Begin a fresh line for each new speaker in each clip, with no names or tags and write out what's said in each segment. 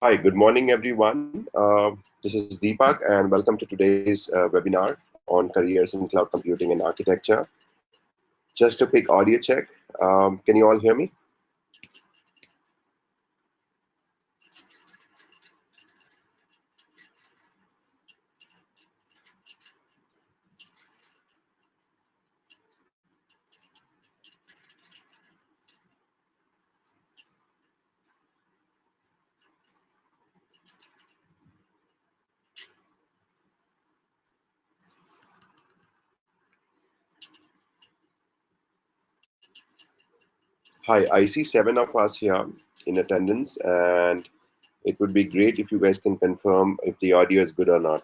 Hi, good morning, everyone. This is Deepak, and welcome to today's webinar on careers in cloud computing and architecture. Just a quick audio check. Can you all hear me? Hi, I see 7 of us here in attendance, and it would be great if you guys can confirm if the audio is good or not.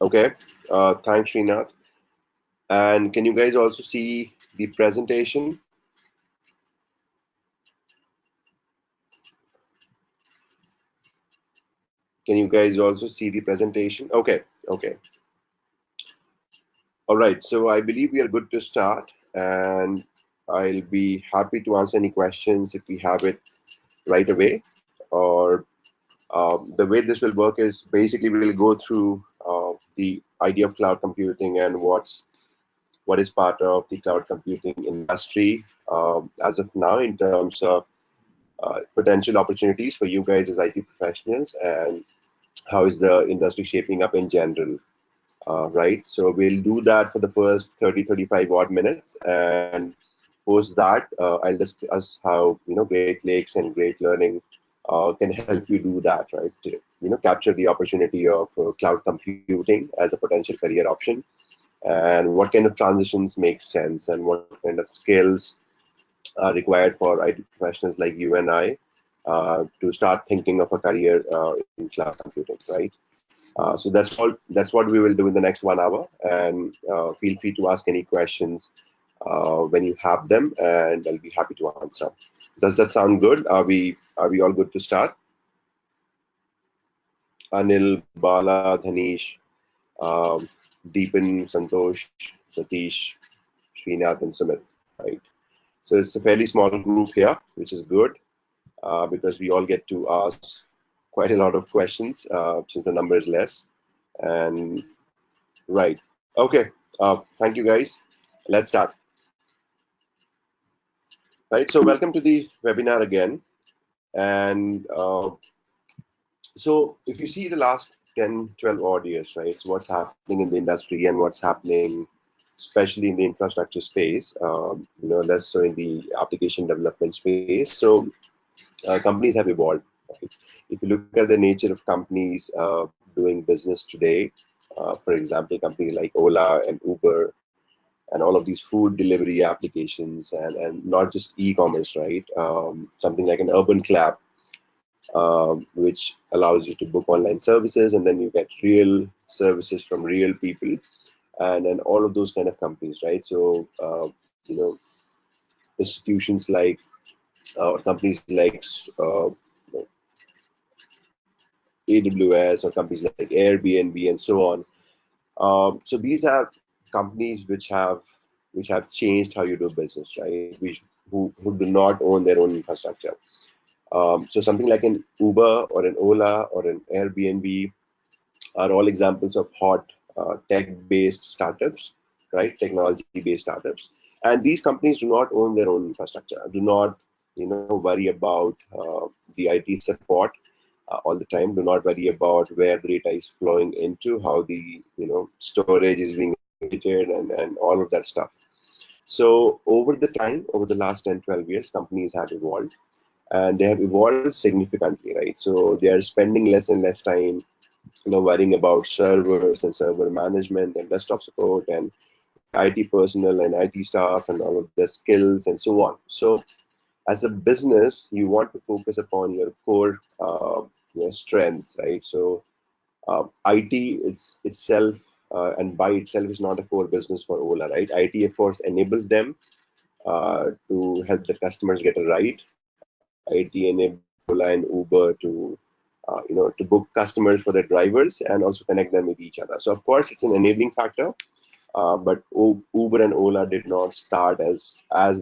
Okay, thanks, Srinath. And can you guys also see the presentation? Can you guys also see the presentation? Okay. All right, so I believe we are good to start, and I'll be happy to answer any questions if we have it right away. Or the way this will work is basically we'll go through the idea of cloud computing and what is part of the cloud computing industry as of now in terms of potential opportunities for you guys as IT professionals, and how is the industry shaping up in general. Right? So we'll do that for the first 30, 35 odd minutes, and post that, I'll discuss how Great Lakes and Great Learning can help you do that, right? To, capture the opportunity of cloud computing as a potential career option, and what kind of transitions make sense, and what kind of skills are required for IT professionals like you and I to start thinking of a career in cloud computing, right? So that's all. That's what we will do in the next 1 hour. And feel free to ask any questions when you have them, and I'll be happy to answer. Does that sound good? Are we all good to start? Anil, Bala, Dhanish, um, Deepan, Santosh, Satish, Srinath, and Sumit. Right. So it's a fairly small group here, which is good because we all get to ask quite a lot of questions since the number is less. And right. Okay. Thank you, guys. Let's start. Right. So, welcome to the webinar again. And so, if you see the last 10, 12 odd years, right? So, what's happening in the industry and what's happening, especially in the infrastructure space, less so in the application development space. So, companies have evolved. Right? If you look at the nature of companies doing business today, for example, companies like Ola and Uber and all of these food delivery applications, and not just e-commerce, right? Something like an urban clap, which allows you to book online services, and then you get real services from real people, and all of those kind of companies, right? So you know institutions like companies like AWS, or companies like Airbnb and so on. So these are companies which have changed how you do business, right? Who do not own their own infrastructure. So something like an Uber or an Ola or an Airbnb are all examples of hot tech-based startups, right? Technology-based startups, and these companies do not own their own infrastructure. Do not, worry about the IT support all the time. Do not worry about where the data is flowing into, how the storage is being created, and all of that stuff. So over the time, over the last 10, 12 years, companies have evolved, and they have evolved significantly, right? So they are spending less and less time, worrying about servers and server management and desktop support and IT personnel and IT staff and all of their skills and so on. So as a business, you want to focus upon your core strengths, right? So IT is itself and by itself is not a core business for Ola, right? IT, of course, enables them to help the customers get a ride. IT enables Ola and Uber to book customers for their drivers and also connect them with each other. So of course, it's an enabling factor, but Uber and Ola did not start as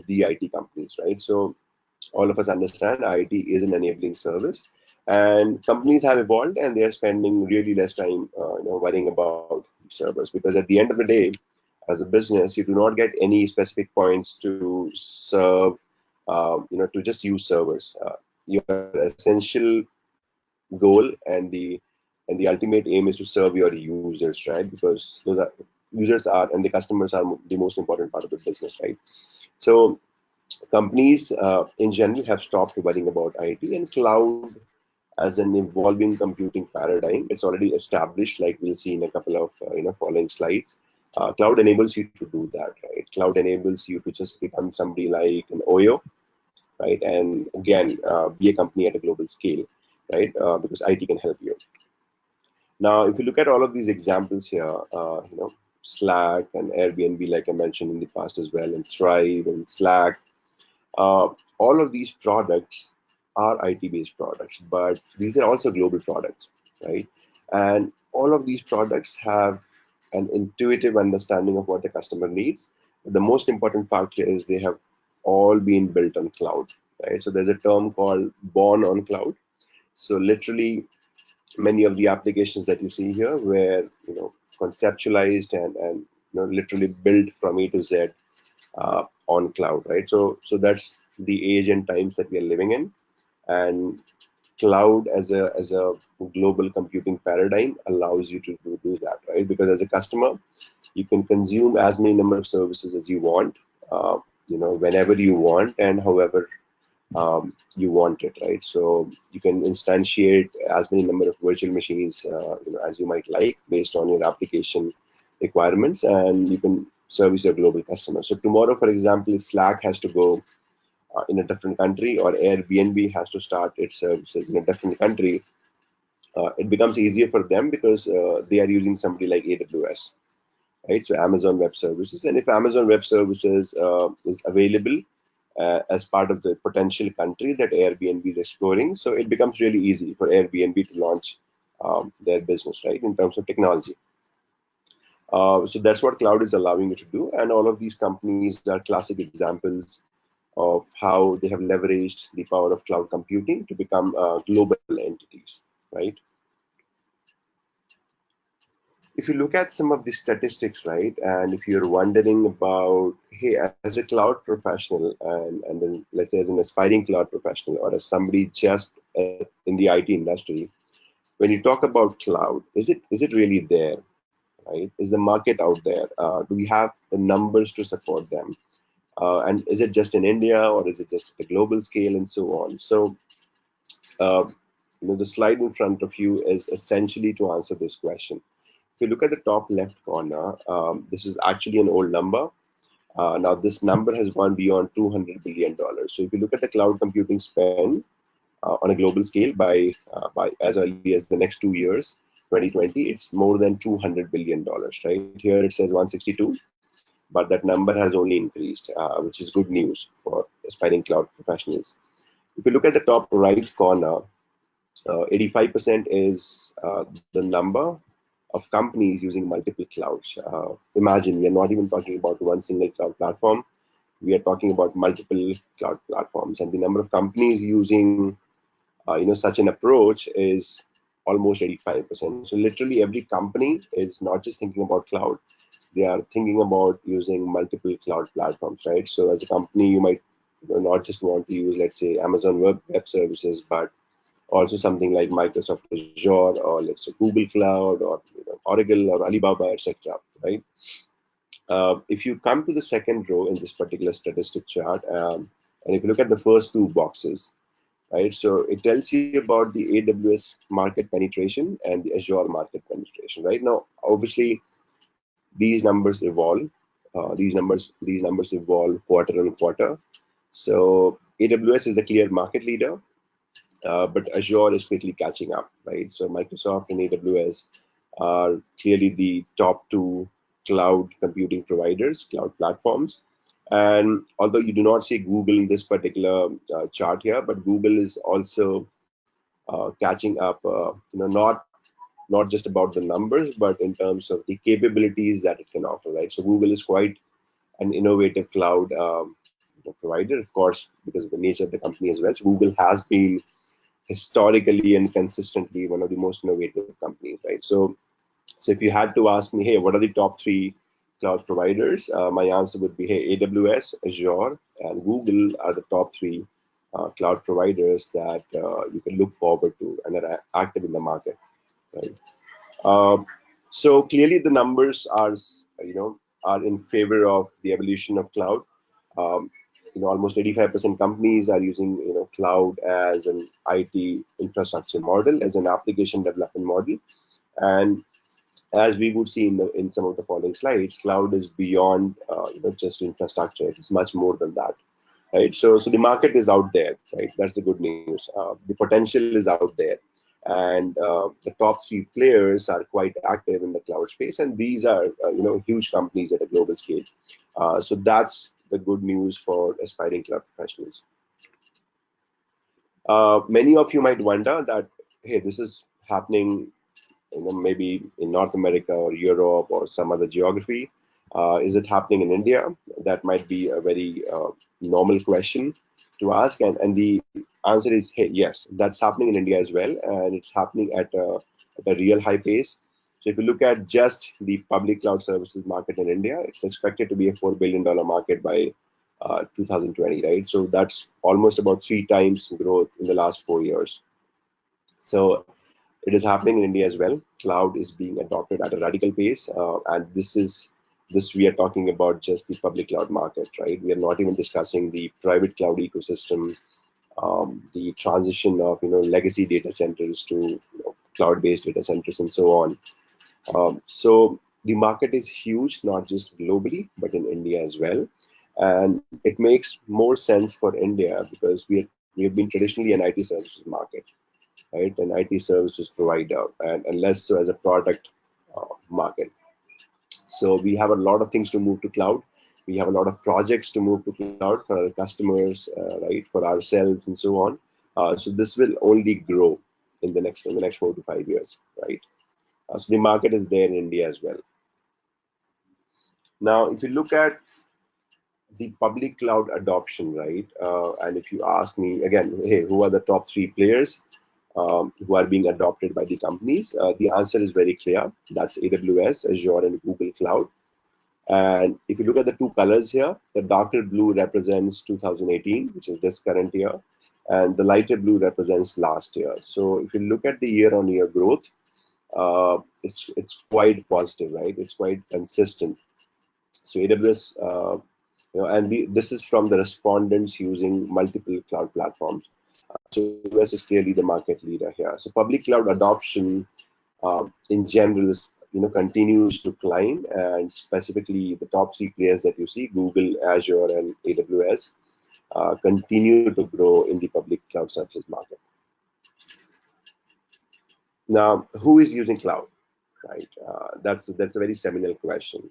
the IT companies, right? So all of us understand IT is an enabling service, and companies have evolved and they are spending really less time, worrying about the servers, because at the end of the day, as a business, you do not get any specific points to serve, to just use servers. Your essential goal and the ultimate aim is to serve your users, right? Because those are users are and the customers are the most important part of the business, right? So companies in general have stopped worrying about IT, and cloud as an evolving computing paradigm. It's already established, like we'll see in a couple of following slides. Cloud enables you to do that, right? Cloud enables you to just become somebody like an Oyo, right? And again, be a company at a global scale, right? Because IT can help you. Now, if you look at all of these examples here, Slack and Airbnb, like I mentioned in the past as well, and Thrive and Slack, uh, all of these products are IT-based products, but these are also global products, right? And all of these products have an intuitive understanding of what the customer needs. The most important fact here is they have all been built on cloud, right? So there's a term called born on cloud. So literally, many of the applications that you see here were, conceptualized and literally built from A to Z on cloud, right? So that's the age and times that we are living in, and cloud as a global computing paradigm allows you to do that, right? Because as a customer, you can consume as many number of services as you want, whenever you want and however you want it, right? So you can instantiate as many number of virtual machines, as you might like based on your application requirements, and you can service your global customers. So tomorrow, for example, if Slack has to go in a different country, or Airbnb has to start its services in a different country, it becomes easier for them because they are using somebody like AWS, right? So Amazon Web Services, and if Amazon Web Services is available as part of the potential country that Airbnb is exploring, so it becomes really easy for Airbnb to launch their business, right, in terms of technology. So that's what cloud is allowing you to do, and all of these companies are classic examples of how they have leveraged the power of cloud computing to become global entities, right? If you look at some of the statistics, right, and if you're wondering about, hey, as a cloud professional, and then let's say as an aspiring cloud professional, or as somebody just in the IT industry, when you talk about cloud, is it really there, right? Is the market out there? Do we have the numbers to support them? And is it just in India, or is it just at a global scale, and so on? So, uh, the slide in front of you is essentially to answer this question. If you look at the top left corner, this is actually an old number. Now, this number has gone beyond $200 billion. So if you look at the cloud computing spend on a global scale by as early as the next 2 years, 2020, it's more than $200 billion, right? Here it says 162, but that number has only increased, which is good news for aspiring cloud professionals. If you look at the top right corner, 85% is the number of companies using multiple clouds. Imagine, we are not even talking about one single cloud platform. We are talking about multiple cloud platforms, and the number of companies using such an approach is almost 85%. So literally every company is not just thinking about cloud, they are thinking about using multiple cloud platforms, right? So as a company, you might not just want to use, let's say, Amazon Web Services, but also something like Microsoft Azure, or let's say Google Cloud, or Oracle, or Alibaba, etc. Right? If you come to the second row in this particular statistic chart, and if you look at the first two boxes, right? So it tells you about the AWS market penetration and the Azure market penetration. Right now, obviously, these numbers evolve. These numbers evolve quarter on quarter. So AWS is the clear market leader, but Azure is quickly catching up, right? So Microsoft and AWS are clearly the top two cloud computing providers, cloud platforms. And although you do not see Google in this particular chart here, but Google is also catching up, not not just about the numbers, but in terms of the capabilities that it can offer, right? So Google is quite an innovative cloud provider, of course, because of the nature of the company as well. So Google has been historically and consistently one of the most innovative companies, right? So if you had to ask me, hey, what are the top three cloud providers? My answer would be, hey, AWS, Azure, and Google are the top three cloud providers that you can look forward to and that are active in the market, right? Um, so clearly the numbers are, are in favor of the evolution of cloud. Um, almost 85% companies are using, cloud as an IT infrastructure model, as an application development model. And as we would see in some of the following slides, cloud is beyond, just infrastructure. It's much more than that, right? So the market is out there, right? That's the good news. The potential is out there, and the top three players are quite active in the cloud space, and these are huge companies at a global scale. So that's the good news for aspiring cloud professionals. Many of you might wonder that, hey, this is happening, maybe in North America or Europe or some other geography. Is it happening in India? That might be a very normal question to ask, and the answer is, hey, yes, that's happening in India as well, and it's happening at a real high pace. So if you look at just the public cloud services market in India, it's expected to be a $4 billion market by 2020, right? So that's almost about 3 times growth in the last 4 years. So it is happening in India as well. Cloud is being adopted at a radical pace, and this we are talking about just the public cloud market, right? We are not even discussing the private cloud ecosystem, the transition of legacy data centers to cloud-based data centers, and so on. So the market is huge, not just globally, but in India as well. And it makes more sense for India because we have been traditionally an IT services market, right? An IT services provider, and less so as a product market. So we have a lot of things to move to cloud. We have a lot of projects to move to cloud for our customers, right? For ourselves and so on. So this will only grow in the next 4 to 5 years, right? So the market is there in India as well. Now, if you look at the public cloud adoption, right? And if you ask me again, hey, who are the top three players who are being adopted by the companies? The answer is very clear. That's AWS, Azure, and Google Cloud. And if you look at the two colors here, the darker blue represents 2018, which is this current year, and the lighter blue represents last year. So if you look at the year-on-year growth, it's quite positive, right? It's quite consistent. So AWS, and this is from the respondents using multiple cloud platforms. So AWS is clearly the market leader here. So public cloud adoption in general is, continues to climb, and specifically the top three players that you see, Google, Azure, and AWS, continue to grow in the public cloud services market. Now, who is using cloud, right? That's a very seminal question.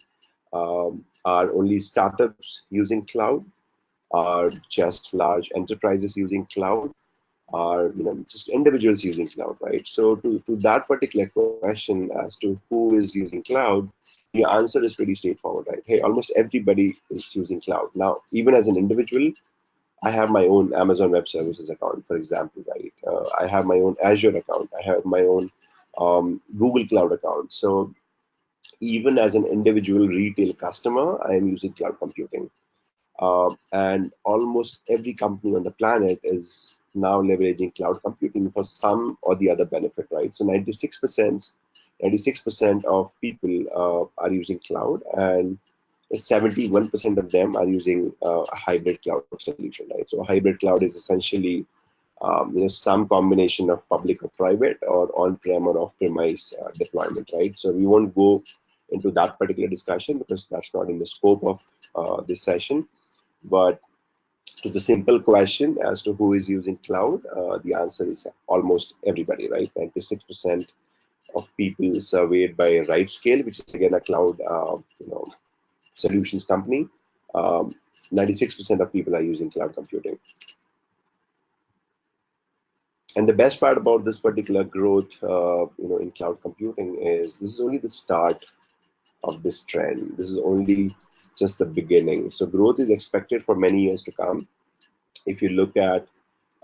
Are only startups using cloud? Are just large enterprises using cloud? Are just individuals using cloud, right? So to that particular question as to who is using cloud, the answer is pretty straightforward, right? Hey, almost everybody is using cloud. Now, even as an individual, I have my own Amazon Web Services account, for example, right? I have my own Azure account. I have my own Google Cloud account. So even as an individual retail customer, I am using cloud computing. And almost every company on the planet is now leveraging cloud computing for some or the other benefit, right? So 96% of people are using cloud, and 71% of them are using a hybrid cloud solution, right? So a hybrid cloud is essentially some combination of public or private or on-prem or off-premise deployment, right? So we won't go into that particular discussion because that's not in the scope of this session. But to the simple question as to who is using cloud, the answer is almost everybody, right? 96% of people surveyed by RightScale, which is again a cloud, solutions company. 96% of people are using cloud computing. And the best part about this particular growth, in cloud computing is this is only the start of this trend. This is only just the beginning. So growth is expected for many years to come. If you look at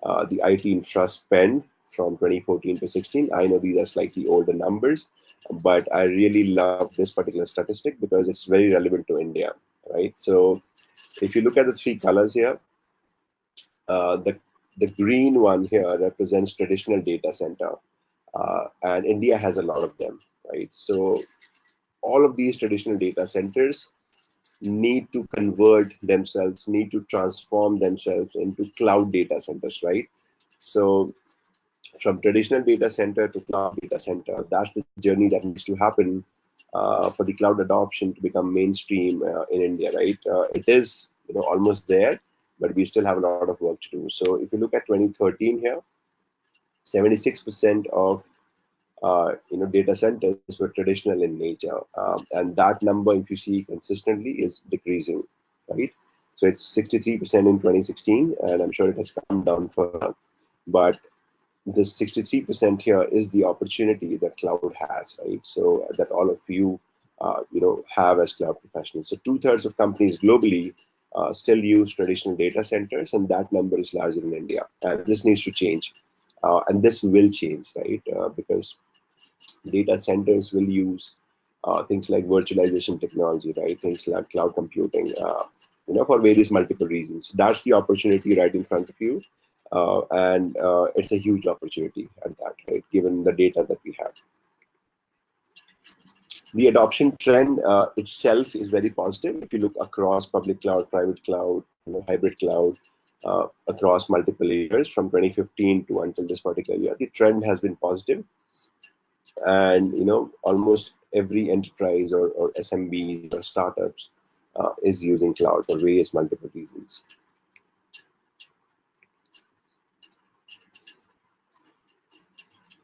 the IT infra spend from 2014 to 16, I know these are slightly older numbers, but I really love this particular statistic because it's very relevant to India, right? So if you look at the three colors here, the green one here represents traditional data center, and India has a lot of them, right? So all of these traditional data centers need to convert themselves, need to transform themselves into cloud data centers, right? So from traditional data center to cloud data center, that's the journey that needs to happen for the cloud adoption to become mainstream in India, right? It is almost there, but we still have a lot of work to do. So if you look at 2013 here, 76% of data centers were traditional in nature, and that number, if you see consistently, is decreasing, right? So it's 63% in 2016, and I'm sure it has come down further. But this 63% here is the opportunity that cloud has, right? So that all of you, have as cloud professionals. So 2/3 of companies globally still use traditional data centers, and that number is larger in India. And this needs to change, and this will change, right? Because data centers will use things like virtualization technology, right? Things like cloud computing, for various multiple reasons. That's the opportunity right in front of you. And it's a huge opportunity at that, right? Given the data that we have. The adoption trend itself is very positive. If you look across public cloud, private cloud, hybrid cloud, across multiple years from 2015 to until this particular year, the trend has been positive. And almost every enterprise or SMBs or startups is using cloud for various multiple reasons.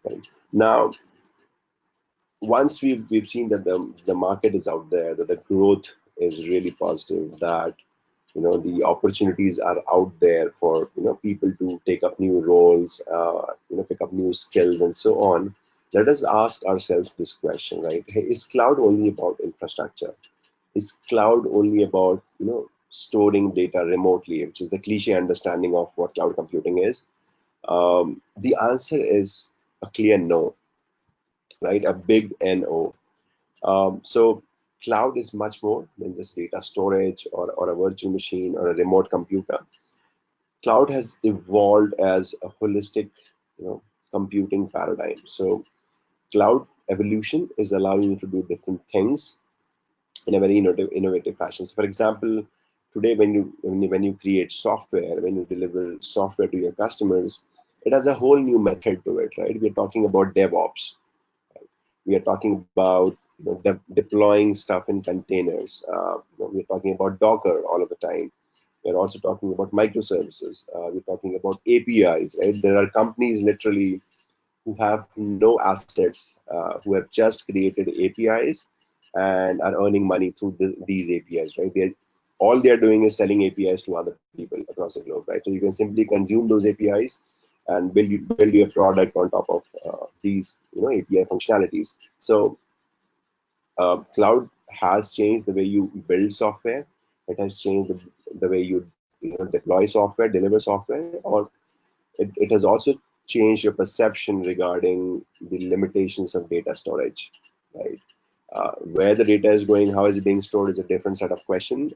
Right. Now, once we've seen that the market is out there, that the growth is really positive, that the opportunities are out there for people to take up new roles, pick up new skills and so on. Let us ask ourselves this question, right? Hey, is cloud only about infrastructure? Is cloud only about storing data remotely, which is the cliche understanding of what cloud computing is? The answer is a clear no, right? A big no. So cloud is much more than just data storage or a virtual machine or a remote computer. Cloud has evolved as a holistic computing paradigm. So cloud evolution is allowing you to do different things in a very innovative fashion. So for example, today when you create software, when you deliver software to your customers, it has a whole new method to it, right? We're talking about Devops. We are talking about deploying stuff in containers. We're talking about Docker all of the time. We're also talking about microservices. We're talking about APIs, right? There are companies literally who have no assets, who have just created APIs and are earning money through these APIs, right? All they're doing is selling APIs to other people across the globe, right? So you can simply consume those APIs and build your product on top of these API functionalities. So cloud has changed the way you build software. It has changed the way you deploy software, deliver software, or it has also changed your perception regarding the limitations of data storage, right? Where the data is going, how is it being stored is a different set of questions,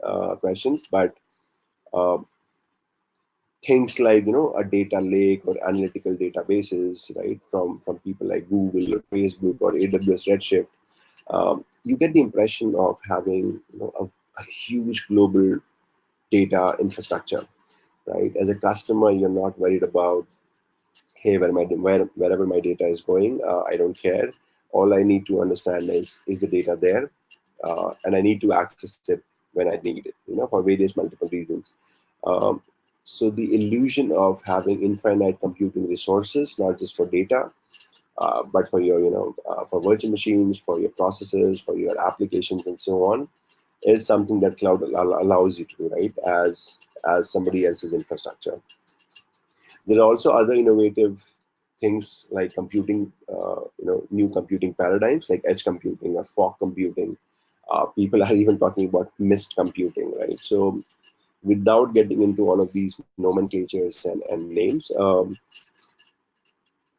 but uh, things like a data lake or analytical databases, right, from people like Google or Facebook or AWS Redshift, you get the impression of having a huge global data infrastructure, right? As a customer, you're not worried about, hey, wherever my data is going, I don't care. All I need to understand is the data there, and I need to access it when I need it, for various multiple reasons. Um, so the illusion of having infinite computing resources, not just for data, but for your, for virtual machines, for your processes, for your applications, and so on, is something that cloud allows you to do, right? As somebody else's infrastructure. There are also other innovative things like computing, new computing paradigms like edge computing or fog computing. People are even talking about mist computing, right? So without getting into all of these nomenclatures and names,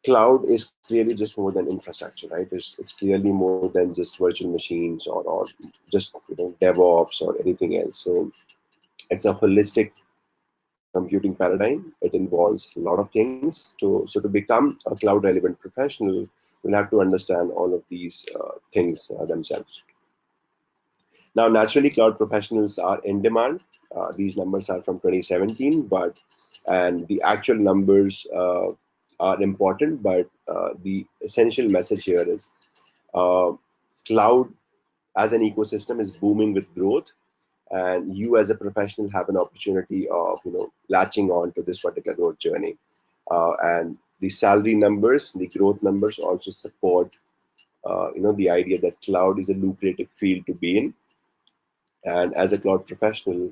cloud is clearly just more than infrastructure, right? It's clearly more than just virtual machines or just DevOps or anything else. So it's a holistic computing paradigm. It involves a lot of things. So to become a cloud relevant professional, you'll have to understand all of these things themselves. Now, naturally, cloud professionals are in demand. These numbers are from 2017, and the actual numbers are important, but the essential message here is uh, cloud as an ecosystem is booming with growth, and you as a professional have an opportunity of latching on to this particular growth journey. And the salary numbers, the growth numbers also support the idea that cloud is a lucrative field to be in, and as a cloud professional,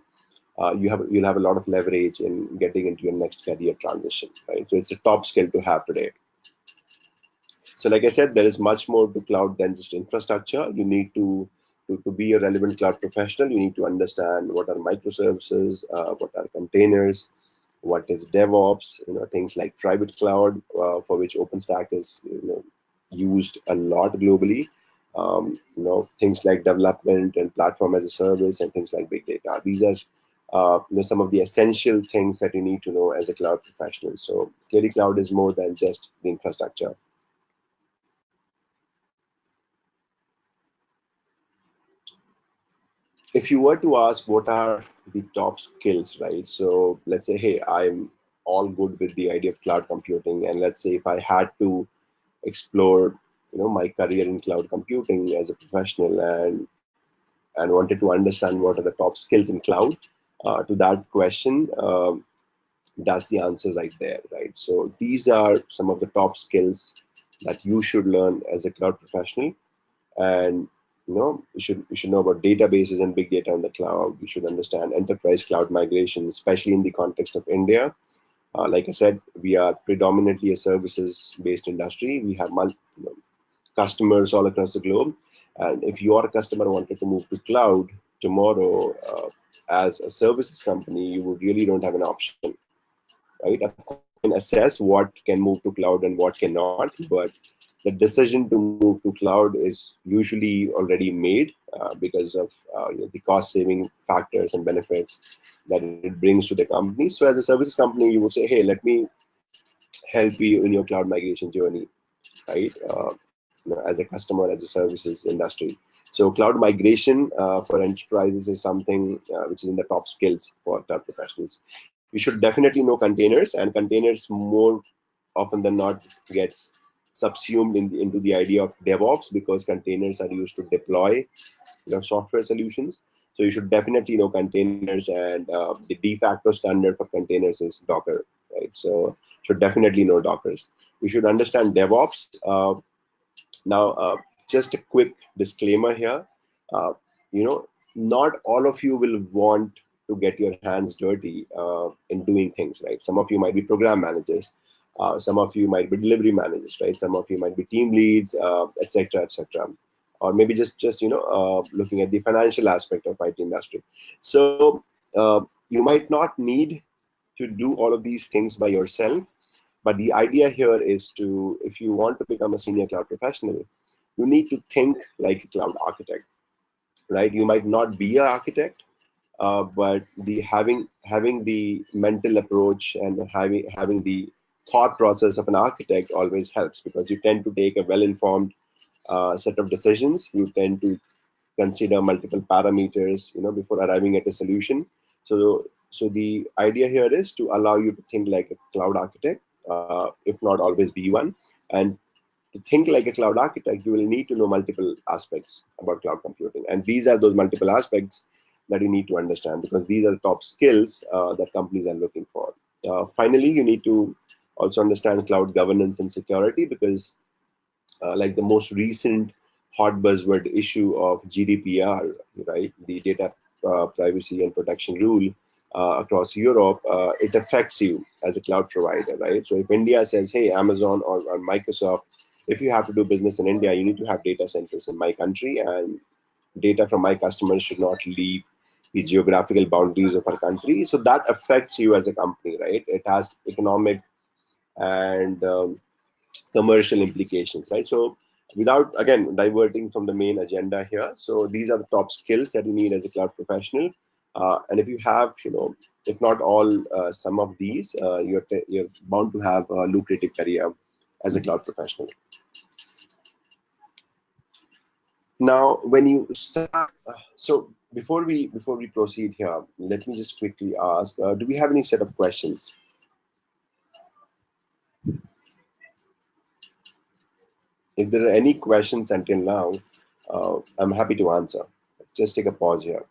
you'll have a lot of leverage in getting into your next career transition, right? So it's a top skill to have today. So like I said, there is much more to cloud than just infrastructure. You need to be a relevant cloud professional, you need to understand what are microservices, what are containers, what is DevOps, things like private cloud, for which Openstack is used a lot globally. Things like development and platform as a service and things like big data. These are some of the essential things that you need to know as a cloud professional. So clearly, cloud is more than just the infrastructure. If you were to ask what are the top skills, right? So let's say, hey, I'm all good with the idea of cloud computing, and let's say if I had to explore my career in cloud computing as a professional and wanted to understand what are the top skills in cloud, to that question, that's the answer right there, right? So these are some of the top skills that you should learn as a cloud professional. And you should know about databases and big data in the cloud. You should understand enterprise cloud migration, especially in the context of India. Like I said, we are predominantly a services based industry. We have customers all across the globe, and if your customer wanted to move to cloud tomorrow, as a services company, you would really don't have an option, right? Of course, you can assess what can move to cloud and what cannot, but the decision to move to cloud is usually already made because of the cost saving factors and benefits that it brings to the company. So as a services company, you would say, hey, let me help you in your cloud migration journey, right? As a customer, as a services industry. So cloud migration for enterprises is something which is in the top skills for cloud professionals. You should definitely know containers, and containers more often than not gets subsumed into the idea of DevOps, because containers are used to deploy software solutions. So you should definitely know containers, and the de facto standard for containers is Docker, right? So should definitely know Dockers. You should understand DevOps. Now, just a quick disclaimer here. Uh, you know, Not all of you will want to get your hands dirty in doing things, right? Some of you might be program managers. Some of you might be delivery managers, right? Some of you might be team leads, etc., etc. Or maybe just looking at the financial aspect of IT industry. So you might not need to do all of these things by yourself, but the idea here is to, if you want to become a senior cloud professional, you need to think like a cloud architect, right? You might not be an architect, but the having the mental approach and having the thought process of an architect always helps, because you tend to take a well-informed set of decisions. You tend to consider multiple parameters, before arriving at a solution. So the idea here is to allow you to think like a cloud architect, if not always be one. And to think like a cloud architect, you will need to know multiple aspects about cloud computing. And these are those multiple aspects that you need to understand, because these are the top skills that companies are looking for. Finally, you need to also understand cloud governance and security, because like the most recent hot buzzword issue of GDPR, right? The data privacy and protection rule. across Europe, it affects you as a cloud provider, right? So if India says, hey, Amazon or Microsoft, if you have to do business in India, you need to have data centers in my country, and data from my customers should not leave the geographical boundaries of our country. So that affects you as a company, right? It has economic and commercial implications, right? So without, again, diverting from the main agenda here, so these are the top skills that you need as a cloud professional. And if you have, if not all, some of these, you're bound to have a lucrative career as a cloud professional. Now, when you start, so before we proceed here, let me just quickly ask: do we have any set of questions? If there are any questions until now, I'm happy to answer. Just take a pause here.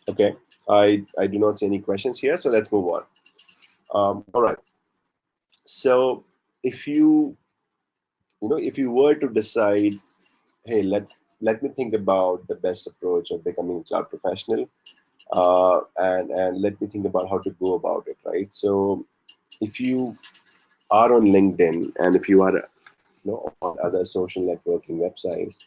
Okay, I do not see any questions here, so let's move on. All right. So if if you were to decide, hey, let me think about the best approach of becoming a cloud professional, and let me think about how to go about it, right? So if you are on LinkedIn, and if you are on other social networking websites,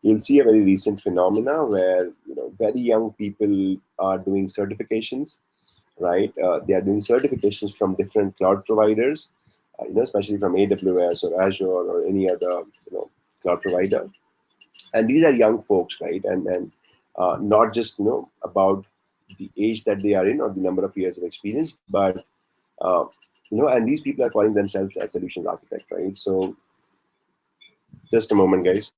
you'll see a very recent phenomena where very young people are doing certifications, right? They are doing certifications from different cloud providers, especially from AWS or Azure or any other cloud provider. And these are young folks, right? And not just about the age that they are in or the number of years of experience, but uh, and these people are calling themselves as solutions architect, right? So just a moment, guys.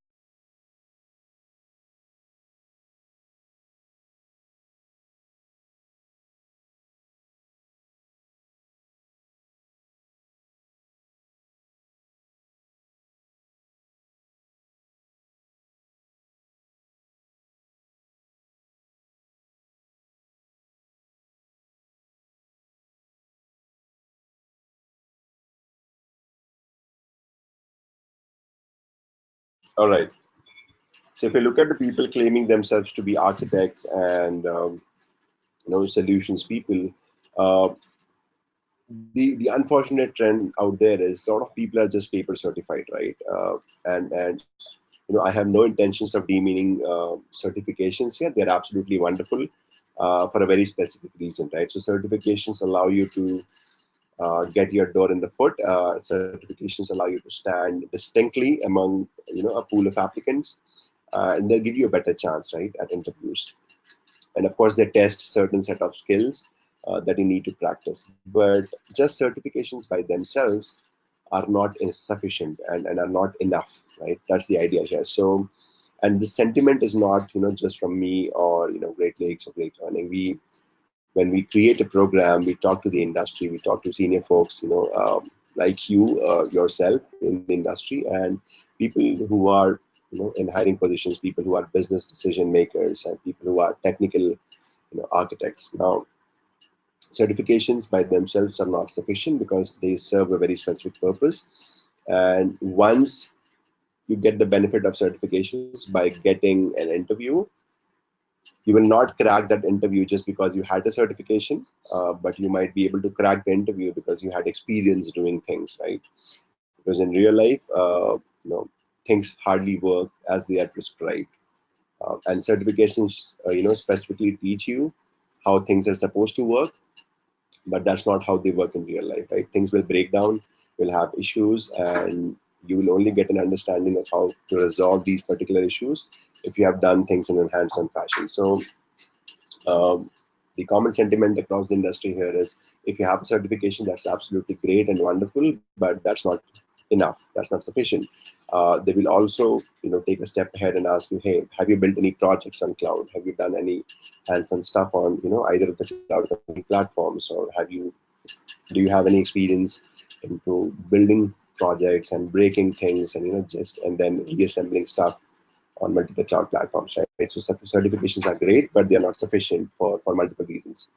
All right. So if you look at the people claiming themselves to be architects and solutions people, uh, the unfortunate trend out there is a lot of people are just paper certified, right? And I have no intentions of demeaning certifications here. They're absolutely wonderful for a very specific reason, right? So certifications allow you to get your door in the foot. Certifications allow you to stand distinctly among a pool of applicants, and they'll give you a better chance, right, at interviews. And of course, they test certain set of skills that you need to practice. But just certifications by themselves are not sufficient and are not enough, right? That's the idea here. So, and the sentiment is not just from me or Great Lakes or Great Learning. We When we create a program, we talk to the industry, we talk to senior folks, like you yourself in the industry, and people who are in hiring positions, people who are business decision makers, and people who are technical architects. Now, certifications by themselves are not sufficient because they serve a very specific purpose. And once you get the benefit of certifications by getting an interview, you will not crack that interview just because you had a certification, but you might be able to crack the interview because you had experience doing things, right? Because in real life, things hardly work as they are prescribed. And certifications, specifically teach you how things are supposed to work, but that's not how they work in real life, right? Things will break down, will have issues, and you will only get an understanding of how to resolve these particular issues if you have done things in a hands-on fashion. So the common sentiment across the industry here is if you have a certification, that's absolutely great and wonderful, but that's not enough. That's not sufficient. They will also, take a step ahead and ask you, hey, have you built any projects on cloud? Have you done any hands-on stuff on, either of the cloud computing platforms, or do you have any experience into building projects and breaking things, and just and then reassembling stuff on multiple cloud platforms, right? So certifications are great, but they are not sufficient for multiple reasons.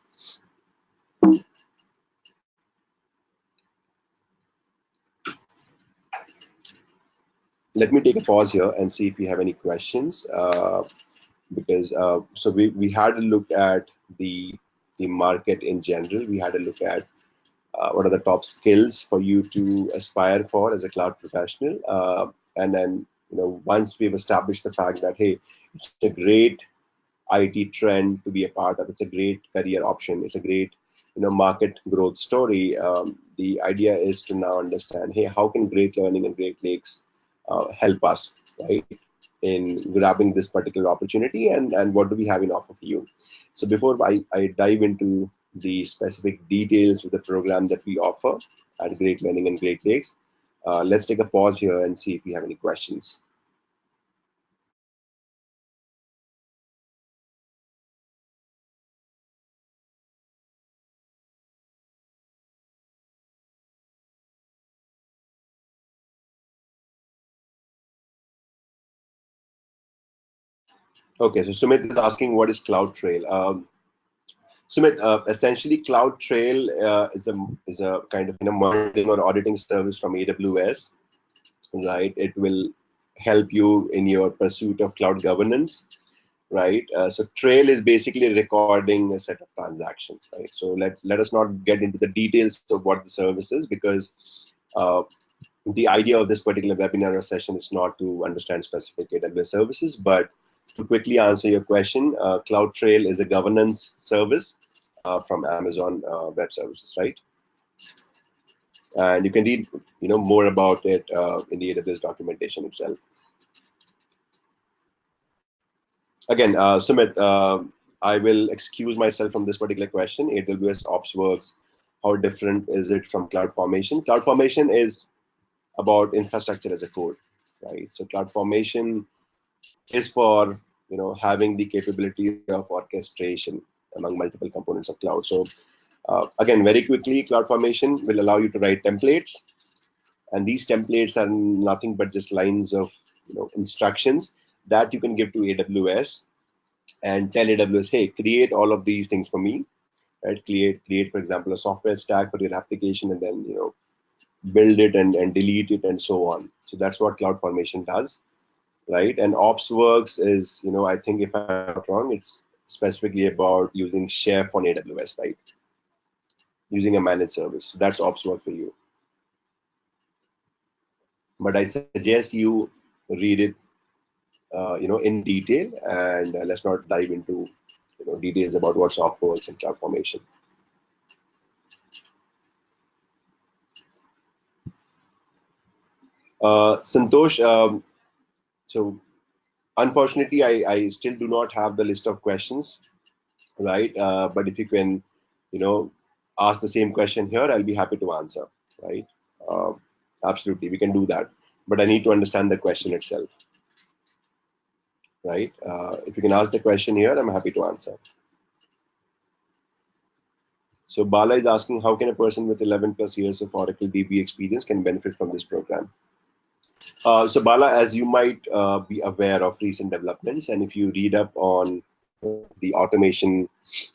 Let me take a pause here and see if you have any questions, because so we had a look at the market in general. We had a look at what are the top skills for you to aspire for as a cloud professional, and then once we've established the fact that, hey, it's a great IT trend to be a part of, it's a great career option, it's a great market growth story. The idea is to now understand, hey, how can Great Learning and Great Lakes help us, right, in grabbing this particular opportunity, and what do we have in offer for you. So before I dive into the specific details of the program that we offer at Great Learning and Great Lakes, let's take a pause here and see if we have any questions. Okay, so Sumit is asking, what is CloudTrail? Sumit, essentially, CloudTrail is a kind of monitoring or auditing service from AWS, right? It will help you in your pursuit of cloud governance, right? So Trail is basically recording a set of transactions, right? So let us not get into the details of what the service is, because uh, the idea of this particular webinar or session is not to understand specific AWS services, but to quickly answer your question, CloudTrail is a governance service from Amazon Web Services, right? And you can read, more about it in the AWS documentation itself. Again, Sumit, I will excuse myself from this particular question. AWS OpsWorks, how different is it from CloudFormation? CloudFormation is about infrastructure as a code, right? So CloudFormation is for having the capability of orchestration among multiple components of cloud. So again, very quickly, CloudFormation will allow you to write templates, and these templates are nothing but just lines of instructions that you can give to AWS and tell AWS, hey, create all of these things for me, right? Create, for example, a software stack for your application, and then build it and delete it and so on. So that's what CloudFormation does, right? And OpsWorks is, I think if I'm not wrong, it's specifically about using Chef on AWS, right? Using a managed service. So that's OpsWorks for you. But I suggest you read it, in detail, and let's not dive into, details about what's OpsWorks and CloudFormation. Santosh, so unfortunately, I still do not have the list of questions, right? But if you can, ask the same question here, I'll be happy to answer, right? Uh, Absolutely, we can do that. But I need to understand the question itself, right? If you can ask the question here, I'm happy to answer. So Bala is asking, how can a person with 11 plus years of Oracle DB experience can benefit from this program? So Bala, as you might be aware of recent developments, and if you read up on the automation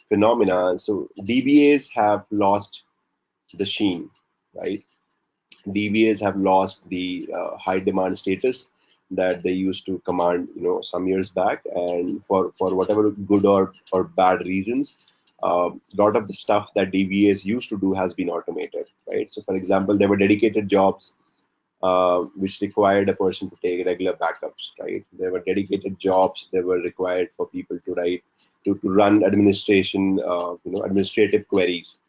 phenomena, so DBAs have lost the sheen, right? DBAs have lost the high demand status that they used to command, some years back, and for whatever good or bad reasons, a lot of the stuff that DBAs used to do has been automated, right? So, for example, there were dedicated jobs which required a person to take regular backups, right? There were dedicated jobs that were required for people to write to run administration, administrative queries.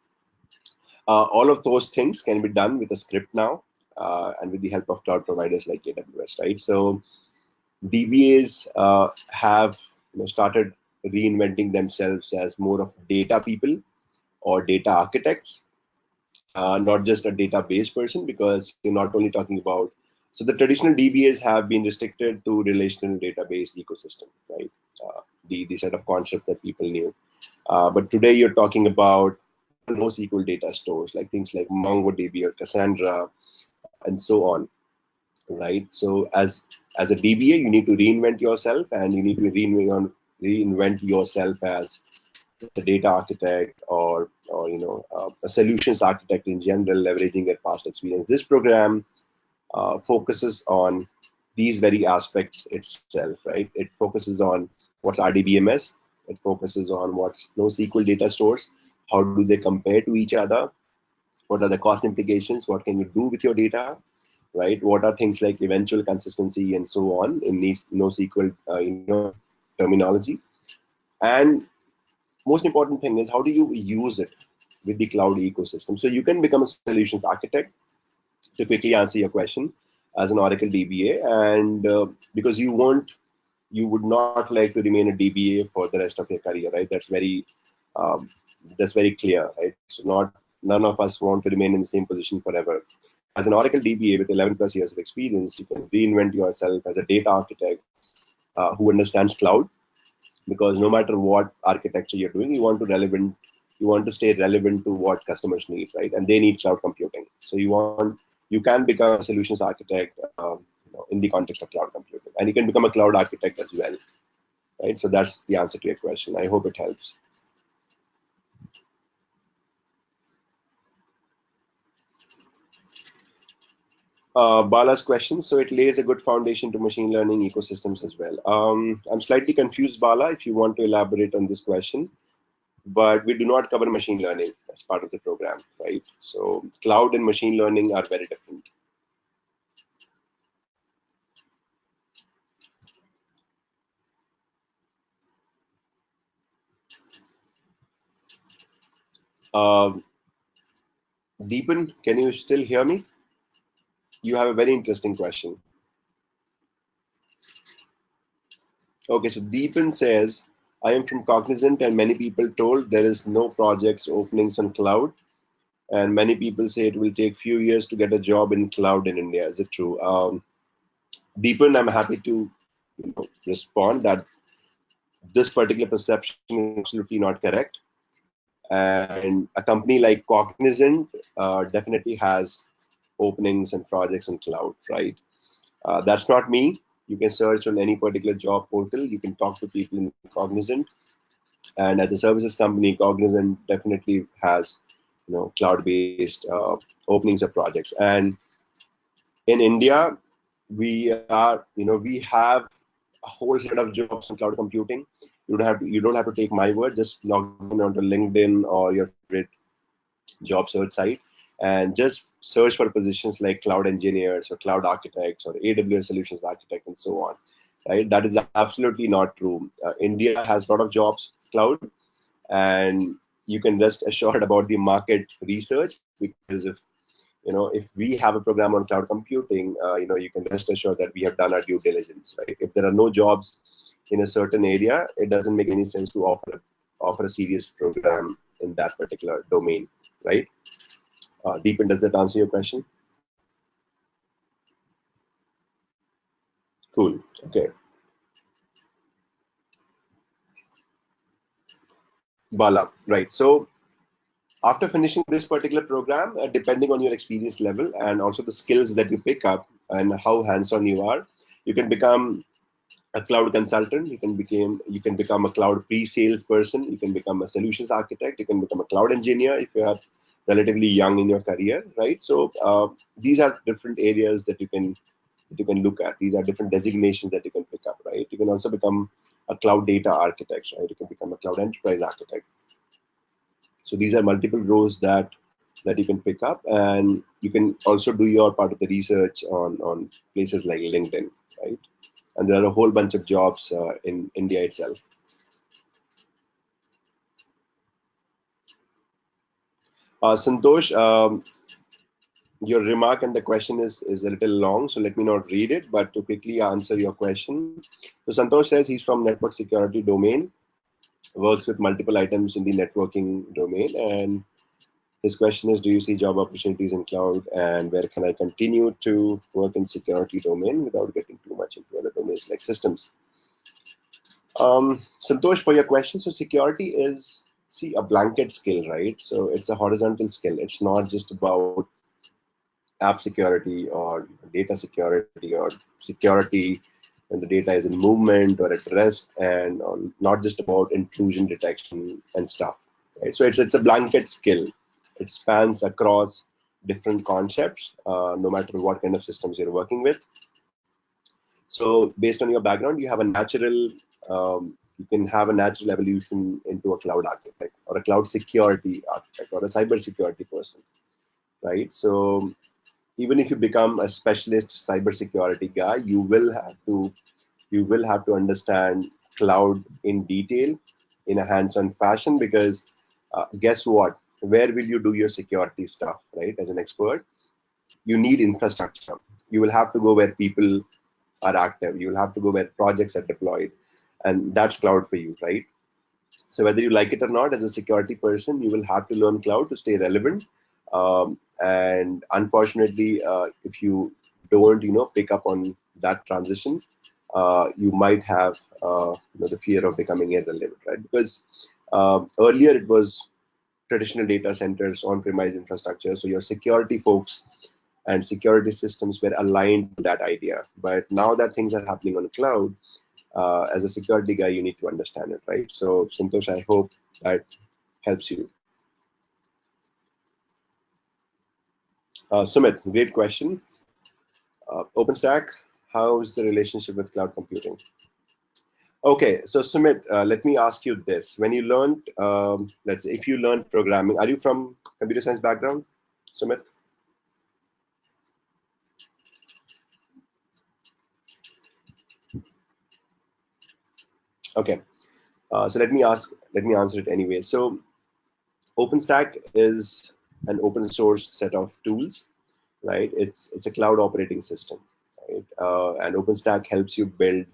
All of those things can be done with a script now, and with the help of cloud providers like AWS, right? So DBAs have started reinventing themselves as more of data people or data architects, not just a database person, because you're not only talking about, so the traditional DBAs have been restricted to relational database ecosystem, right? The set of concepts that people knew. But today you're talking about NoSQL data stores, like things like MongoDB or Cassandra, and so on, right? So as a DBA, you need to reinvent yourself, and you need to reinvent yourself as a data architect, or a solutions architect in general, leveraging your past experience. This program focuses on these very aspects itself, right? It focuses on what's RDBMS, it focuses on what's NoSQL data stores, how do they compare to each other, what are the cost implications, what can you do with your data, right? What are things like eventual consistency and so on in these NoSQL, terminology. And most important thing is, how do you use it with the cloud ecosystem? So you can become a solutions architect, to quickly answer your question, as an Oracle DBA, and because you would not like to remain a DBA for the rest of your career, right? Um, that's very clear, right? So none of us want to remain in the same position forever. As an Oracle DBA with 11 plus years of experience, you can reinvent yourself as a data architect who understands cloud, because no matter what architecture you're doing, you want to stay relevant to what customers need, right? And they need cloud computing. So you can become a solutions architect, in the context of cloud computing, and you can become a cloud architect as well, right? So that's the answer to your question. I hope it helps. Bala's question. So it lays a good foundation to machine learning ecosystems as well. I'm slightly confused, Bala, if you want to elaborate on this question, but we do not cover machine learning as part of the program, right? So cloud and machine learning are very different. Uh, Deepan, can you still hear me? You have a very interesting question. Okay, so Deepan says, I am from Cognizant, and many people told there is no projects openings on cloud, and many people say it will take few years to get a job in cloud in India. Is it true? Deepan, I'm happy to respond that this particular perception is absolutely not correct. And a company like Cognizant definitely has openings and projects in cloud, right? That's not me. You can search on any particular job portal. You can talk to people in Cognizant. And as a services company, Cognizant definitely has, cloud-based openings of projects. And in India, we have a whole set of jobs in cloud computing. You don't have to take my word. Just log in onto LinkedIn or your favorite job search site, and just search for positions like cloud engineers or cloud architects or AWS solutions architect and so on. Right? That is absolutely not true. India has a lot of jobs cloud, and you can rest assured about the market research, because if we have a program on cloud computing, you can rest assured that we have done our due diligence, right? If there are no jobs in a certain area, it doesn't make any sense to offer a serious program in that particular domain, right? Deepan, does that answer your question? Cool. Okay. Bala, right. So after finishing this particular program, depending on your experience level and also the skills that you pick up and how hands-on you are, you can become a cloud consultant. You can become a cloud pre-sales person. You can become a solutions architect. You can become a cloud engineer if you are relatively young in your career, right? So these are different areas that you can look at. These are different designations that you can pick up, right? You can also become a cloud data architect, right? You can become a cloud enterprise architect. So these are multiple roles that you can pick up, and you can also do your part of the research on places like LinkedIn, right? And there are a whole bunch of jobs in India itself. Santosh, your remark and the question is a little long, so let me not read it, but to quickly answer your question. So Santosh says he's from network security domain, works with multiple items in the networking domain, and his question is, do you see job opportunities in cloud, and where can I continue to work in security domain without getting too much into other domains like systems? Santosh, for your question, so security is, see, a blanket skill, right? So it's a horizontal skill. It's not just about app security or data security or security when the data is in movement or at rest, and not just about intrusion detection and stuff. Right? So it's a blanket skill. It spans across different concepts, no matter what kind of systems you're working with. So based on your background, you have a natural, you can have a natural evolution into a cloud architect or a cloud security architect or a cyber security person, right? So even if you become a specialist cybersecurity guy, you will have to understand cloud in detail in a hands-on fashion, because guess what? Where will you do your security stuff, right? As an expert, you need infrastructure. You will have to go where people are active. You will have to go where projects are deployed, and that's cloud for you, right? So whether you like it or not, as a security person, you will have to learn cloud to stay relevant. And unfortunately, if you don't, pick up on that transition, you might have, the fear of becoming irrelevant, right? Because earlier it was traditional data centers, on-premise infrastructure. So your security folks and security systems were aligned to that idea. But now that things are happening on cloud, as a security guy, you need to understand it, right? So, Santosh, I hope that helps you. Sumit, great question. OpenStack, how is the relationship with cloud computing? Okay, so Sumit, let me ask you this. When you learned, let's say, if you learned programming, are you from computer science background, Sumit? Okay, so let me answer it anyway. So, OpenStack is an open source set of tools, right? It's a cloud operating system, right? And OpenStack helps you build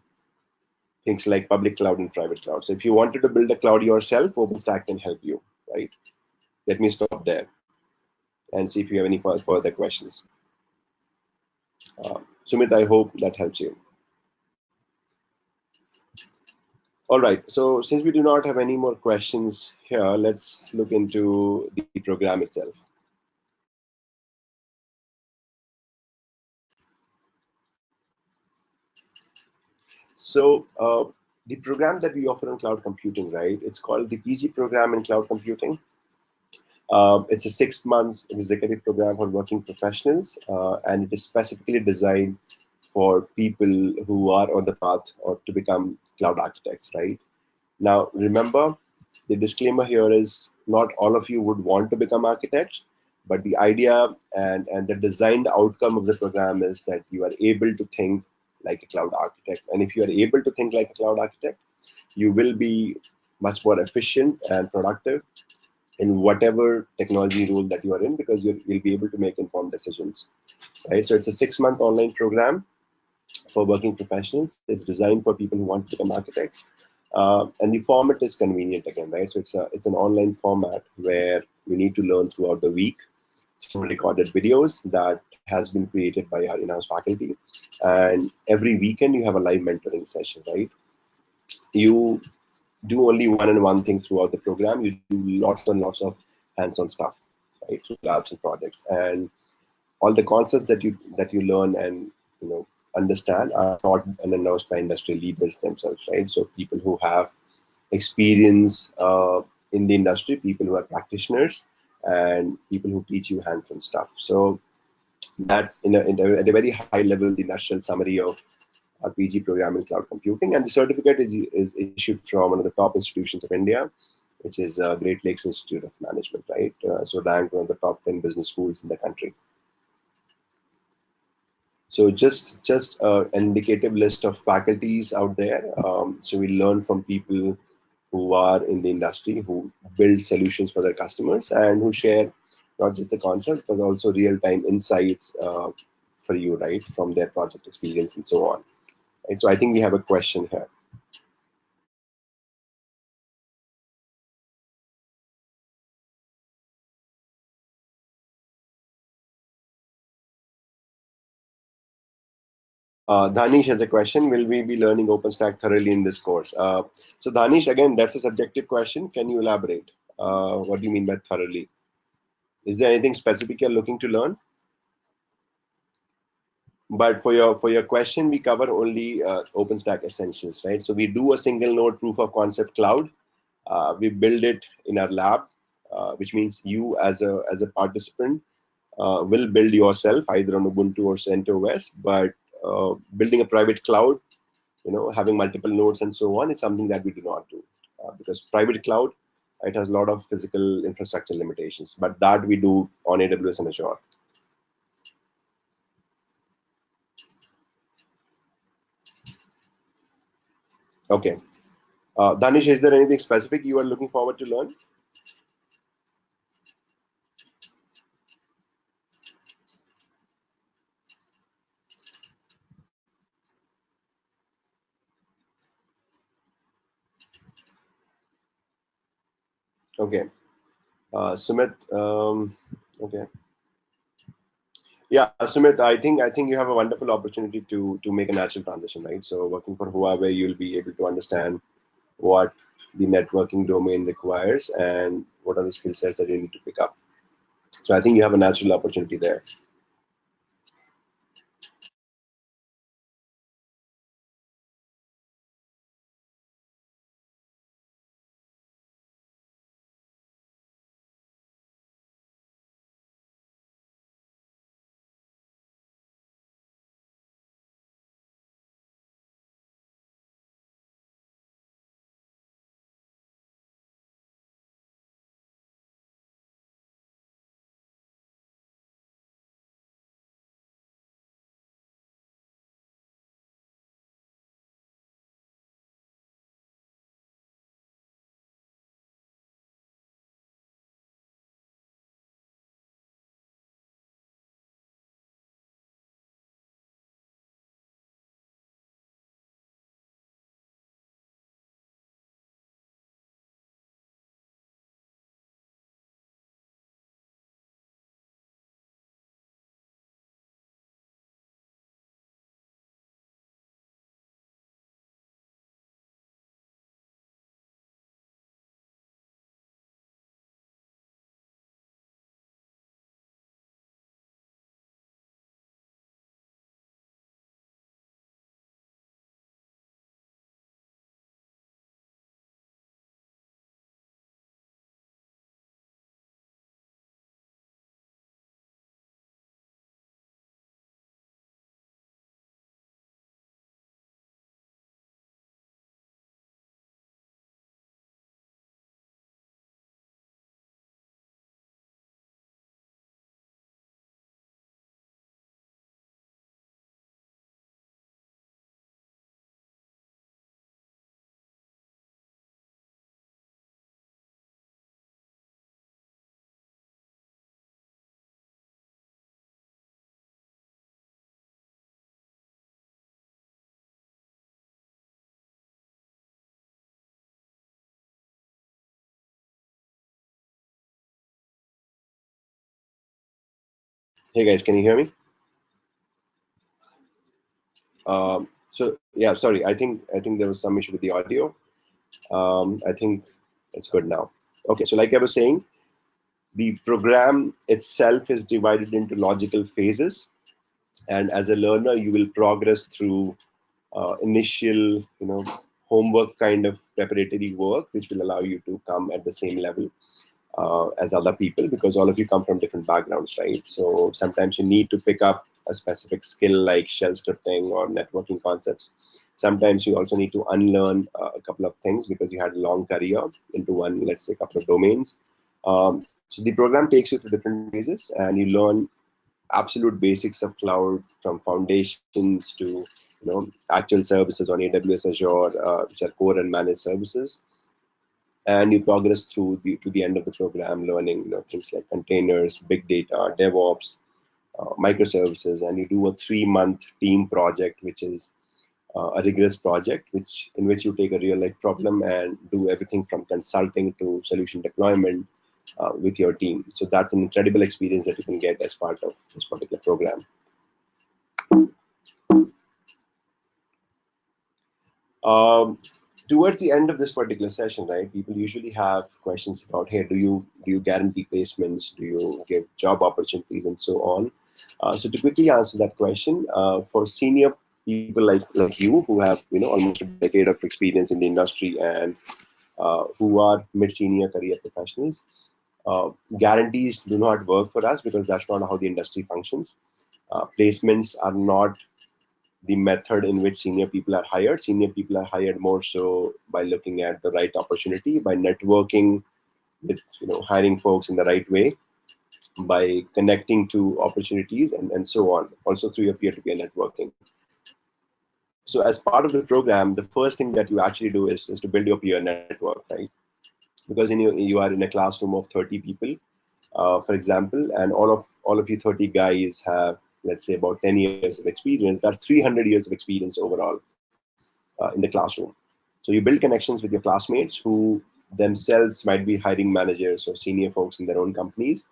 things like public cloud and private cloud. So if you wanted to build a cloud yourself, OpenStack can help you, right? Let me stop there and see if you have any further questions. Sumit, I hope that helps you. All right, so since we do not have any more questions here, let's look into the program itself. So the program that we offer on cloud computing, right? It's called the PG program in cloud computing. It's a 6 months executive program for working professionals, and it is specifically designed for people who are on the path or to become cloud architects, right? Now, remember, the disclaimer here is not all of you would want to become architects, but the idea and the designed outcome of the program is that you are able to think like a cloud architect. And if you are able to think like a cloud architect, you will be much more efficient and productive in whatever technology role that you are in, because you'll be able to make informed decisions, right? So it's a 6 month online program for working professionals. It's designed for people who want to become architects, and the format is convenient again, right? So it's an online format where you need to learn throughout the week through recorded videos that has been created by our in-house faculty, and every weekend you have a live mentoring session, right? You do only one and one thing throughout the program. You do lots and lots of hands-on stuff, right? So labs and projects, and all the concepts that you learn and understand are taught and announced by industry leaders themselves, right? So people who have experience in the industry, people who are practitioners, and people who teach you hands-on stuff. So that's at a very high level the nutshell summary of our PG program in cloud computing, and the certificate is issued from one of the top institutions of India, which is Great Lakes Institute of Management, right? So ranked one of the top 10 business schools in the country. So just an indicative list of faculties out there. So we learn from people who are in the industry, who build solutions for their customers, and who share not just the concept but also real-time insights for you, right, from their project experience and so on. And so I think we have a question here. Danish has a question. Will we be learning OpenStack thoroughly in this course? So Danish, again, that's a subjective question. Can you elaborate? What do you mean by thoroughly? Is there anything specific you're looking to learn? But for your question, we cover only OpenStack essentials, right? So we do a single node proof of concept cloud. We build it in our lab, which means you as a participant will build yourself either on Ubuntu or CentOS. But building a private cloud, having multiple nodes and so on, is something that we do not do, because private cloud, it has a lot of physical infrastructure limitations. But that we do on AWS and Azure. Okay. Danish, is there anything specific you are looking forward to learn? Okay. Sumit, okay. Yeah, Sumit, I think you have a wonderful opportunity to make a natural transition, right? So working for Huawei, you'll be able to understand what the networking domain requires and what are the skill sets that you need to pick up. So I think you have a natural opportunity there. Hey guys, can you hear me? So yeah, sorry. I think there was some issue with the audio. I think it's good now. Okay, so like I was saying, the program itself is divided into logical phases, and as a learner, you will progress through initial, homework kind of preparatory work, which will allow you to come at the same level as other people, because all of you come from different backgrounds, right? So sometimes you need to pick up a specific skill like shell scripting or networking concepts. Sometimes you also need to unlearn a couple of things because you had a long career into one, let's say, couple of domains. So the program takes you through different phases, and you learn absolute basics of cloud, from foundations to actual services on AWS, Azure, which are core and managed services. And you progress through to the end of the program, learning things like containers, big data, DevOps, microservices. And you do a 3-month team project, which is a rigorous project, in which you take a real life problem and do everything from consulting to solution deployment with your team. So that's an incredible experience that you can get as part of this particular program. Um, Towards the end of this particular session, right, people usually have questions about, hey, do you guarantee placements? Do you give job opportunities and so on? So to quickly answer that question, for senior people like you who have almost a decade of experience in the industry and who are mid-senior career professionals, guarantees do not work for us because that's not how the industry functions. Placements are not the method in which senior people are hired. Senior people are hired more so by looking at the right opportunity, by networking with hiring folks in the right way, by connecting to opportunities and so on, also through your peer-to-peer networking. So as part of the program, the first thing that you actually do is to build your peer network, right? Because you are in a classroom of 30 people, for example, and all of you 30 guys have, let's say, about 10 years of experience. That's 300 years of experience overall in the classroom. So you build connections with your classmates who themselves might be hiring managers or senior folks in their own companies,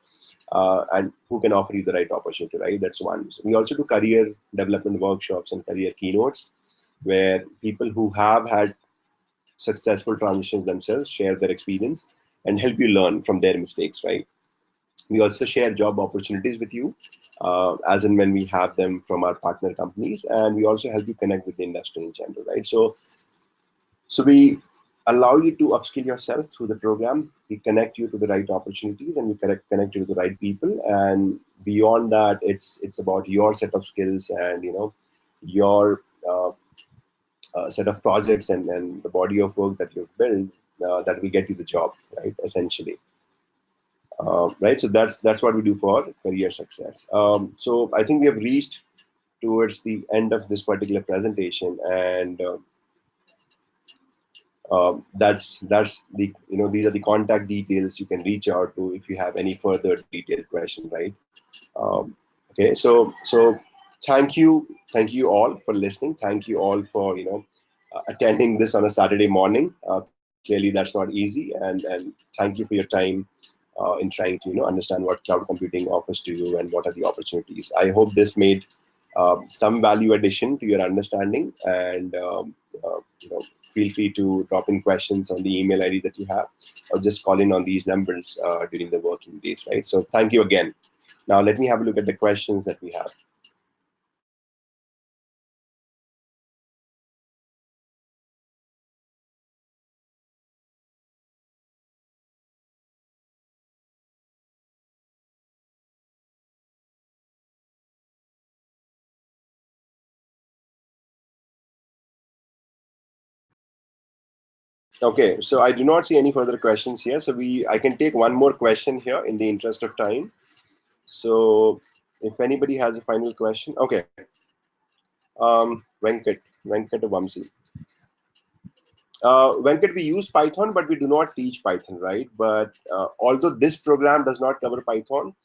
and who can offer you the right opportunity, right? That's one. So we also do career development workshops and career keynotes where people who have had successful transitions themselves share their experience and help you learn from their mistakes, right? We also share job opportunities with you as and when we have them from our partner companies, and we also help you connect with the industry in general, right? So we allow you to upskill yourself through the program. We connect you to the right opportunities, and we connect you to the right people. And beyond that, it's about your set of skills and your set of projects and the body of work that you've built that will get you the job, right? Essentially, right? So that's what we do for career success. So I think we have reached towards the end of this particular presentation, and that's the these are the contact details you can reach out to if you have any further detailed question, right? Okay, so thank you all for listening. Thank you all for attending this on a Saturday morning. Clearly that's not easy, and thank you for your time in trying to understand what cloud computing offers to you and what are the opportunities. I hope this made some value addition to your understanding, and feel free to drop in questions on the email ID that you have, or just call in on these numbers during the working days, right? So thank you again. Now let me have a look at the questions that we have. Okay, so I do not see any further questions here. So I can take one more question here in the interest of time. So if anybody has a final question, okay. Venkat Vamsi. Venkat, we use Python, but we do not teach Python, right? But although this program does not cover Python,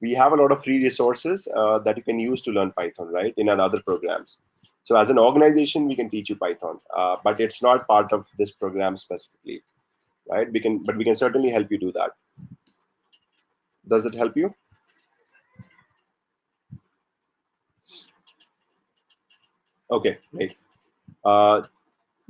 we have a lot of free resources that you can use to learn Python, right? In our other programs. So as an organization, we can teach you Python, but it's not part of this program specifically, right? But we can certainly help you do that. Does it help you? Okay, great. Uh,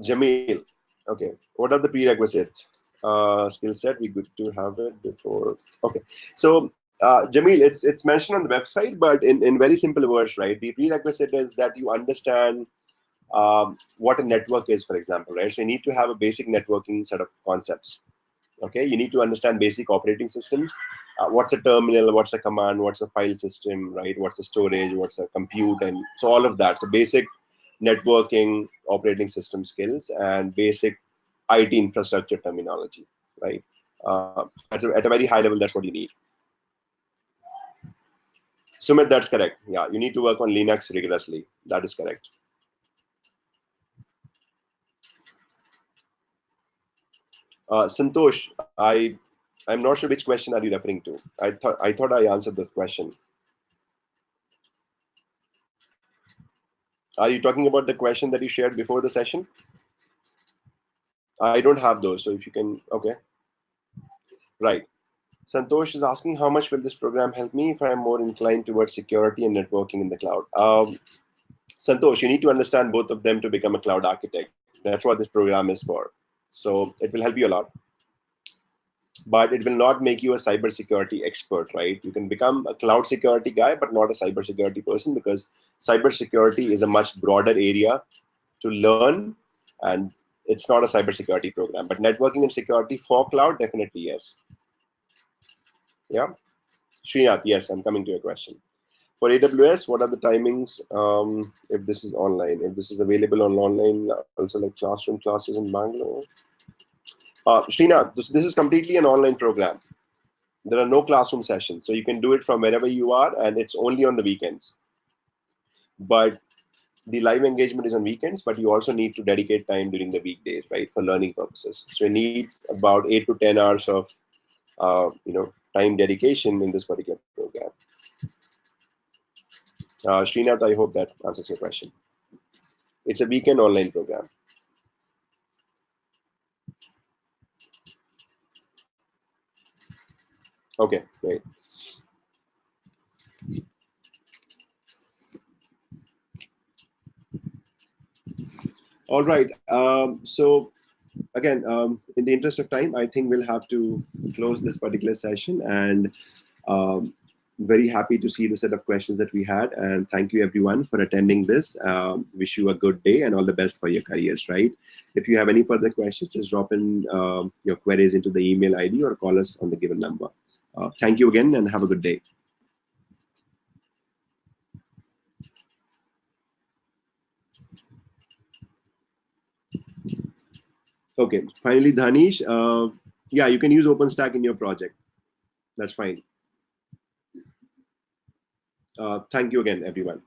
Jamil, okay. What are the prerequisites? Skill set, we good to have it before. Okay, so Jamil, it's mentioned on the website, but in very simple words, right? The prerequisite is that you understand what a network is, for example, right? So you need to have a basic networking set of concepts. Okay, you need to understand basic operating systems. What's a terminal? What's a command? What's a file system? Right? What's a storage? What's a compute? And so all of that. So basic networking, operating system skills, and basic IT infrastructure terminology. Right? So at a very high level, that's what you need. Sumit, that's correct. Yeah, you need to work on Linux rigorously. That is correct. Santosh, I'm not sure which question are you referring to. I thought I answered this question. Are you talking about the question that you shared before the session? I don't have those, so if you can, okay, right. Santosh is asking how much will this program help me if I am more inclined towards security and networking in the cloud. Santosh, you need to understand both of them to become a cloud architect. That's what this program is for. So it will help you a lot. but it will not make you a cybersecurity expert, right? You can become a cloud security guy, but not a cybersecurity person, because cybersecurity is a much broader area to learn, and it's not a cybersecurity program. But networking and security for cloud, definitely yes. Yeah, Srinath, yes, I'm coming to your question. For AWS, what are the timings? If this is online, if this is available on online, also like classroom classes in Bangalore. Srinath, this is completely an online program. There are no classroom sessions, so you can do it from wherever you are, and it's only on the weekends. But the live engagement is on weekends, but you also need to dedicate time during the weekdays, right, for learning purposes. So you need about 8 to 10 hours of time dedication in this particular program. Srinath, I hope that answers your question. It's a weekend online program. Okay, great. All right. So again, in the interest of time, I think we'll have to close this particular session. And um, very happy to see the set of questions that we had. And thank you everyone for attending this. Wish you a good day and all the best for your careers, right? If you have any further questions, just drop in your queries into the email ID or call us on the given number. Thank you again and have a good day. Okay, finally, Dhanish, yeah, you can use OpenStack in your project. That's fine. Thank you again, everyone.